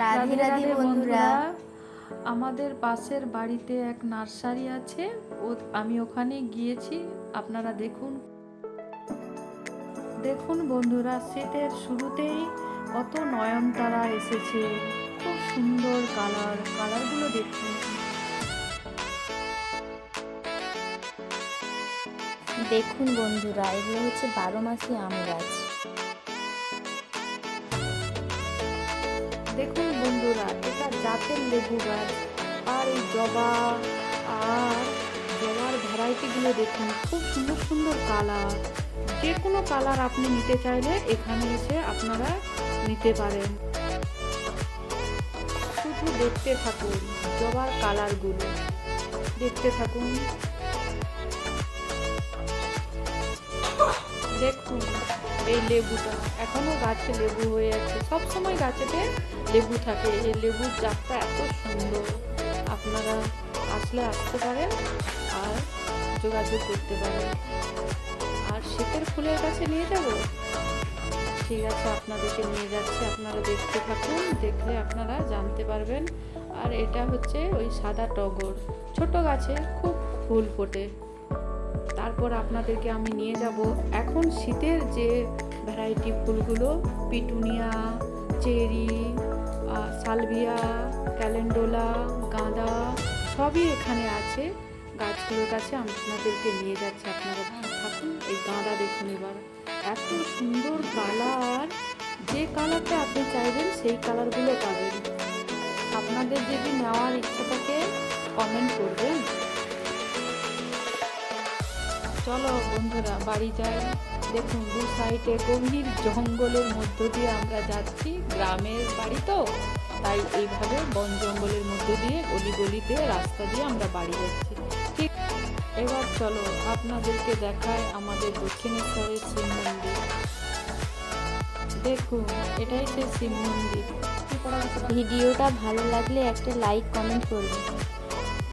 রাধে রাধে বন্ধুরা। আমাদের পাশের বাড়িতে এক নার্সারি আছে, আমি ওখানে গিয়েছি। আপনারা দেখুন দেখুন বন্ধুরা, শীতের শুরুতেই কত নয়নতারা এসেছে, খুব সুন্দর কালারগুলো দেখুন। দেখুন বন্ধুরা, এগুলো হচ্ছে 12 মাসি আম গাছ। দেখুন বন্ধুরা, এটা জাতের লেবু গাছ। আর এই জবার ভ্যারাইটিগুলো দেখুন, খুব সুন্দর সুন্দর কালার। যে কোনো কালার আপনি নিতে চাইলে এখানে এসে আপনারা নিতে পারেন। শুধু দেখতে থাকুন জবার কালারগুলো, দেখতে থাকুন। দেখুন এই লেবুটা এখনো গাছে লেবু হয়ে আছে, সবসময় গাছেতে লেবু থাকে। এই লেবুর জাতটা এত সুন্দর, আপনারা আসতে পারেন আর যোগাযোগ করতে পারেন। আর শীতের ফুলের কাছে নিয়ে যাব, ঠিক আছে, আপনাদেরকে নিয়ে যাচ্ছি, আপনারা দেখতে থাকুন, দেখলে আপনারা জানতে পারবেন। আর এটা হচ্ছে ওই সাদা টগর, ছোট গাছে খুব ফুল ফোটে। তারপর আপনাদেরকে আমি নিয়ে যাব এখন শীতের যে ভ্যারাইটি ফুলগুলো, পিটুনিয়া, চেরি, সালভিয়া, ক্যালেন্ডোলা, গাঁদা সবই এখানে আছে। গাছগুলোর কাছে আপনাদেরকে নিয়ে যাচ্ছে, আপনারা থাকুন। এই গাঁদা দেখুন, এবার এত সুন্দর কালার, যে কালারটা আপনি চাইবেন সেই কালারগুলো পাবেন। আপনাদের যদি নেওয়ার ইচ্ছা থাকে কমেন্ট করবেন। চলো বন্ধুরা বাড়ি যাই। দেখুন দু সাইডে গভীর জঙ্গলের মধ্য দিয়ে আমরা যাচ্ছি, গ্রামের বাড়ি তো, তাই এইভাবে বন জঙ্গলের মধ্য দিয়ে গলিতে রাস্তা দিয়ে আমরা বাড়ি যাচ্ছি। ঠিক, এবার চলো আপনাদেরকে দেখায় আমাদের দক্ষিণেশ্বরের শিব মন্দির। দেখুন এটাই সেই শিব মন্দির। ভিডিওটা ভালো লাগলে একটা লাইক কমেন্ট করবেন।